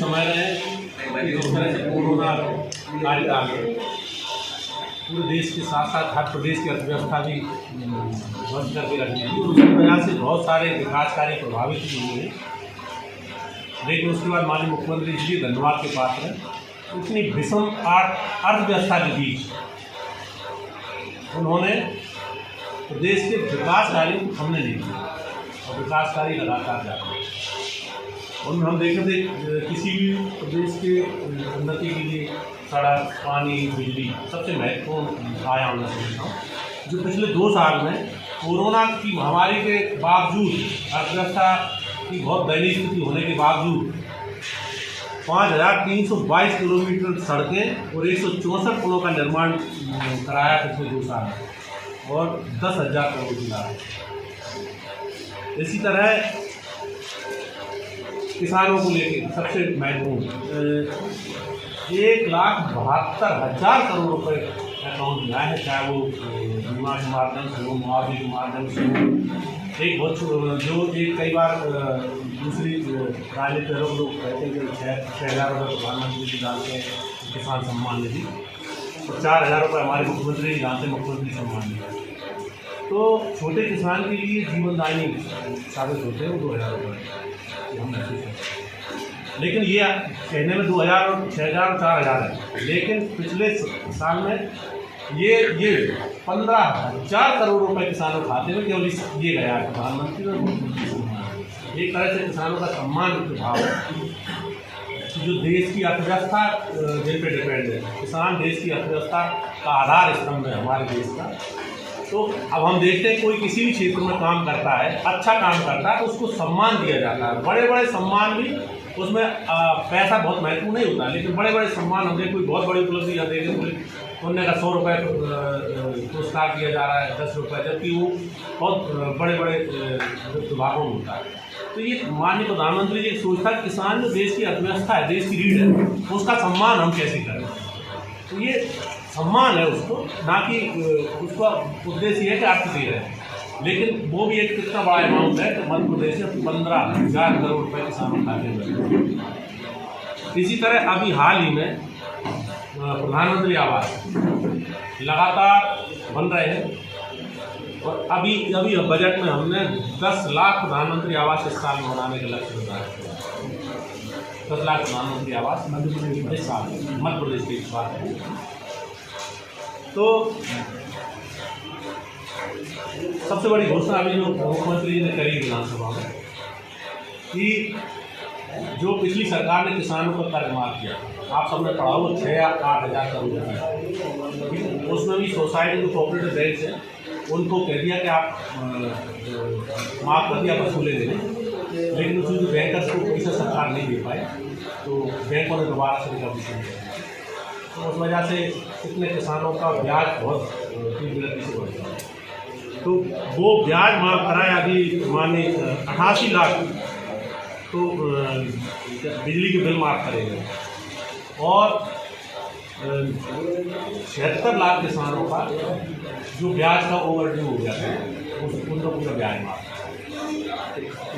समझ रहे हैं कि जिस तरह से कोरोना कार्यकाल में पूरे देश के साथ साथ हर प्रदेश की अर्थव्यवस्था भी बंद करके रखी है, तो उसकी वजह से बहुत सारे विकास कार्य प्रभावित भी हुए हैं। लेकिन उसके बाद माननीय मुख्यमंत्री इसलिए धन्यवाद के पात्र हैं, इतनी विषम अर्थव्यवस्था के बीच उन्होंने प्रदेश के विकास कार्यों को थमने नहीं दिया और विकास कार्य लगातार जारी है। उनमें हम देखें थे किसी भी प्रदेश के उन्नति के लिए सड़क, पानी, बिजली सबसे महत्वपूर्ण आयाम मैं समझता हूँ। जो पिछले 2 साल में कोरोना की महामारी के बावजूद, अर्थव्यवस्था की बहुत दयनीय स्थिति होने के बावजूद 5322 किलोमीटर सड़कें और 164 पुलों का निर्माण कराया पिछले 2 साल में और 10,000 करोड़ की लागत। इसी तरह किसानों को लेकर सबसे महत्वपूर्ण 1,72,000 करोड़ रुपए अकाउंट में आए हैं, चाहे वो बीमा के माध्यम से हो, मुआवजे के माध्यम से हो। एक बहुत जो एक कई बार दूसरी राजनीतिक लोग कहते हैं कि 6,000 रुपये प्रधानमंत्री जी डालते हैं किसान सम्मान निधि और 4,000 रुपये हमारे मुख्यमंत्री डालते हैं मुख्यमंत्री सम्मान निधि। तो छोटे किसान के लिए जीवनदायी साबित होते हैं वो 2,000 रुपये हम महसूस करते हैं। लेकिन ये कहने में 2,000 और 6,000 और 4,000 है, लेकिन पिछले साल में ये 15,000 करोड़ रुपए किसानों के खाते में केवल ये गया है प्रधानमंत्री और मुख्यमंत्री सम्मान। एक तरह से किसानों का सम्मान भाव है जो देश की अर्थव्यवस्था जिन पर डिपेंड है। किसान देश की अर्थव्यवस्था का आधार स्तंभ है हमारे देश का। तो अब हम देखते हैं कोई किसी भी क्षेत्र में काम करता है, अच्छा काम करता है तो उसको सम्मान दिया जाता है। बड़े बड़े सम्मान भी, उसमें पैसा बहुत महत्वपूर्ण नहीं होता, लेकिन बड़े बड़े सम्मान हमने कोई बहुत बड़ी उपलब्धि या देखें उनने का 100 रुपये पुरस्कार दिया जा रहा है, 10 रुपये, जबकि वो बहुत बड़े बड़े विभागों में होता है। तो ये माननीय प्रधानमंत्री जी सोचता है किसान जो देश की अर्थव्यवस्था है, देश की रीढ़ है, उसका सम्मान हम कैसे करें। तो ये सम्मान है उसको, ना कि उसका उद्देश्य है कि अर्थ दे रहे हैं। लेकिन वो भी एक कितना बड़ा अमाउंट है कि मध्य प्रदेश में 15,000 करोड़ रुपये किसानों खाते में। इसी तरह अभी हाल ही में प्रधानमंत्री आवास लगातार बन रहे हैं और अभी बजट में हमने 10 लाख प्रधानमंत्री आवास इस साल में बनाने का लक्ष्य बताया। 10 लाख प्रधानमंत्री आवास मध्य प्रदेश में इस साल मध्य प्रदेश की बात है। तो सबसे बड़ी घोषणा अभी जो मुख्यमंत्री जी ने करी विधानसभा में कि जो पिछली सरकार ने किसानों का कर्ज माफ किया, आप सबने पढ़ा हो 6 या 8,000 करोड़ रुपये, उसमें भी सोसाइटी जो कोऑपरेटिव बैंक है उनको कह दिया कि आप माफ कर दिया, वसूले देने। लेकिन उसमें जो बैंकर्स को पैसा सरकार नहीं दे पाए तो बैंकों ने दोबारा से रिकवरी शुरू कर दी। तो उस वजह से कितने किसानों का ब्याज बहुत तीव्र गति से बढ़ गया। तो वो ब्याज माफ कराया अभी माने 88 लाख तो बिजली के बिल माफ करेंगे और 76 लाख किसानों का जो ब्याज का ओवरड्यू हो गया है उनका पूरा ब्याज माफ,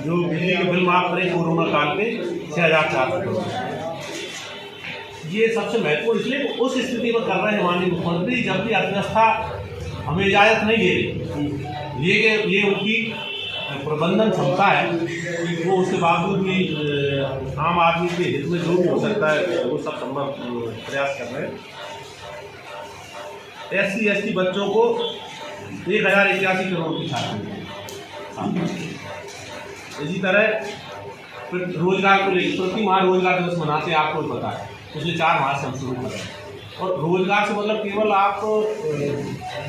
जो बिजली के बिल माफ करें कोरोना काल में 6,400 करोड़। ये सबसे महत्वपूर्ण इसलिए उस स्थिति में कर रहे हैं माननीय मुख्यमंत्री जबकि अर्थव्यवस्था हमें इजाज़त नहीं दे रही। ये उनकी प्रबंधन क्षमता है कि वो उसके बावजूद भी आम आदमी के हित में जो भी हो सकता है वो सब संभव प्रयास कर रहे हैं। SC/ST बच्चों को 1,081 करोड़ की छात्रवृत्ति। इसी तरह रोजगार को लेकर प्रति माह रोजगार दिवस मनाते हैं, आपको पता है पिछले 4 माह से हम शुरू कर रहे हैं। और रोजगार से मतलब केवल आप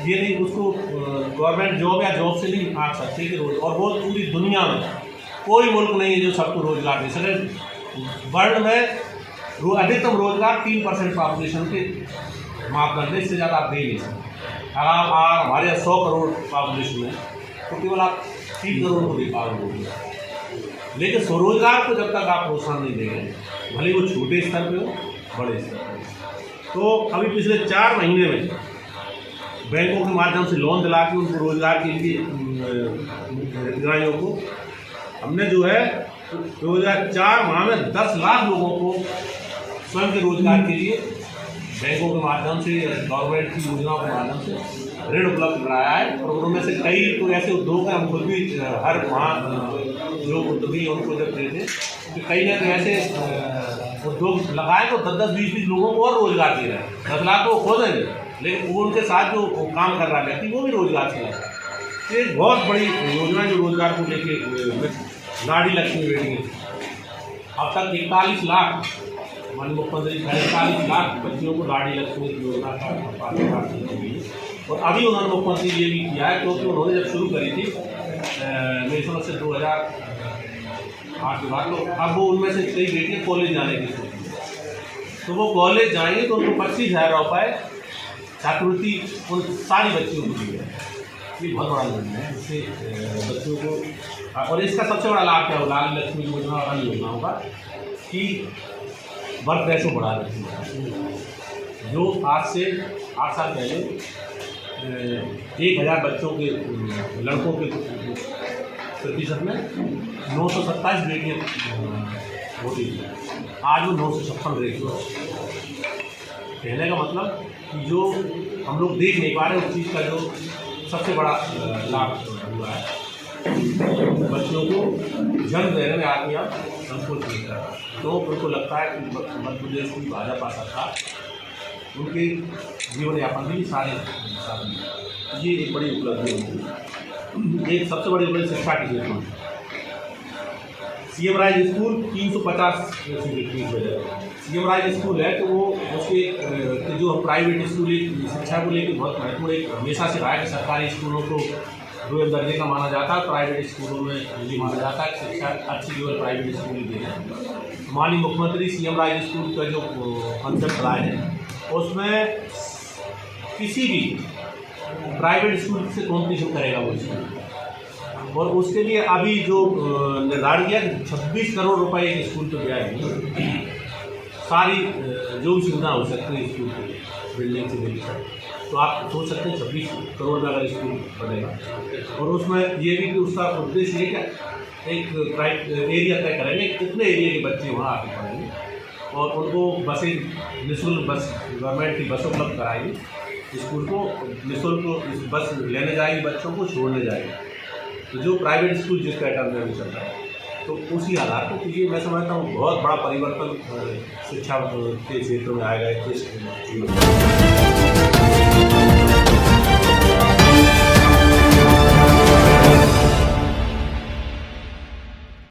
ये नहीं उसको गवर्नमेंट जॉब या जॉब से नहीं आंक सकते कि रोज, और वो पूरी दुनिया में कोई मुल्क नहीं है जो सबको रोजगार दे सके। वर्ल्ड में अधिकतम रोजगार 3% पॉपुलेशन के मापदंड है, इससे ज़्यादा आप दे नहीं सकते। अगर हमारे 100 करोड़ पॉपुलेशन है तो केवल आप 3 करोड़ को दे पाओगे। लेकिन स्वरोजगार को जब तक आप प्रोत्साहन नहीं देंगे, भले वो छोटे स्तर पे हो बड़े स्तर पे। तो अभी पिछले 4 महीने में बैंकों के माध्यम से लोन दिला के उनको रोजगार के लिए हितग्राहियों को हमने जो है 2004 माह में 10 लाख लोगों को स्वयं के रोजगार के लिए बैंकों के माध्यम से, गवर्नमेंट की योजनाओं के माध्यम से ऋण उपलब्ध कराया है। और उनमें से कई तो ऐसे उद्योग हैं, हम खुद भी हर माह जो उद्योगी उनको जब देते तो कई ने तो ऐसे उद्योग लगाए तो 10-10, 20-20 लोगों को और रोजगार दे रहे हैं। 10 लाख तो खो देंगे, लेकिन वो उनके साथ जो काम कर रहा है व्यक्ति वो भी रोजगार से लगा। ये एक बहुत बड़ी योजना जो रोजगार को लेके लाड़ी लक्ष्मी बेटी है। अब तक 41 लाख माननीय मुख्यमंत्री 41 लाख बच्चियों को लाड़ी लक्ष्मी योजना का और अभी उन्होंने मुख्यमंत्री ये भी किया है, क्योंकि उन्होंने जब शुरू करी थी मेरी समझ से 2008 के बाद, तो अब वो उनमें से कई बेटियाँ कॉलेज जाने की सोची है। तो वो कॉलेज जाएंगे तो उनको 25,000 रुपये छात्रवृत्ति उन सारी बच्चियों को दी है। ये बहुत बड़ा निर्णय है, इससे बच्चों को, और इसका सबसे बड़ा लाभ क्या हो, लाल लक्ष्मी योजना और अन्य योजनाओं का कि बर्थ रेशो बढ़ा रही है। जो आज से 8 साल पहले 1,000 बच्चों के लड़कों के प्रतिशत में 927 बेटियाँ होती थी, आज वो 956 रेशो। कहने का मतलब कि जो हम लोग देख नहीं पा रहे उस चीज़ का जो सबसे बड़ा लाभ हुआ है, बच्चों को जन्म देने में आदमी अब संकोच नहीं कर रहा। तो उनको लगता है कि मध्य प्रदेश की भाजपा सरकार उनके जीवन यापन भी सारे साधन, ये एक बड़ी उपलब्धि होगी। एक सबसे बड़ी उपलब्धि शिक्षा की क्षेत्र में सीएम राइज स्कूल 350 फीस बजा। सीएम राइज स्कूल है तो वो उसके जो हम प्राइवेट स्कूल शिक्षा को लेकर बहुत महत्वपूर्ण एक हमेशा से रहा है कि सरकारी स्कूलों को दूसरे दर्जे का माना जाता है, प्राइवेट स्कूलों में ये माना जाता है कि शिक्षा अच्छी केवल प्राइवेट स्कूल ही दे रहे हैं। माननीय मुख्यमंत्री सीएम राइज स्कूल का जो कंसेप्ट लाए हैं उसमें किसी भी प्राइवेट स्कूल से कॉम्पिटिशन करेगा वो स्कूल, और उसके लिए अभी जो निर्धारण किया कि 26 करोड़ रुपए एक स्कूल पर दिया है। सारी जो भी सुविधा हो सकती है स्कूल की बिल्डिंग से लेकर, तो आप सोच सकते हैं 26 करोड़ में अगर स्कूल बनेगा। और उसमें ये भी कि उसका उद्देश्य ये क्या एक एरिया तय करेंगे कितने एरिया के बच्चे वहाँ आके पढ़ेंगे, और उनको बसें निःशुल्क बस गवर्नमेंट की बस उपलब्ध कराएगी। स्कूल को निःशुल्क बस लेने जाएगी, बच्चों को छोड़ने जाएगी। तो जो प्राइवेट स्कूल जिस पैटर्न में भी चल रहा है तो उसी आधार पर, तो ये मैं समझता हूँ बहुत बड़ा परिवर्तन शिक्षा के क्षेत्र में आएगा।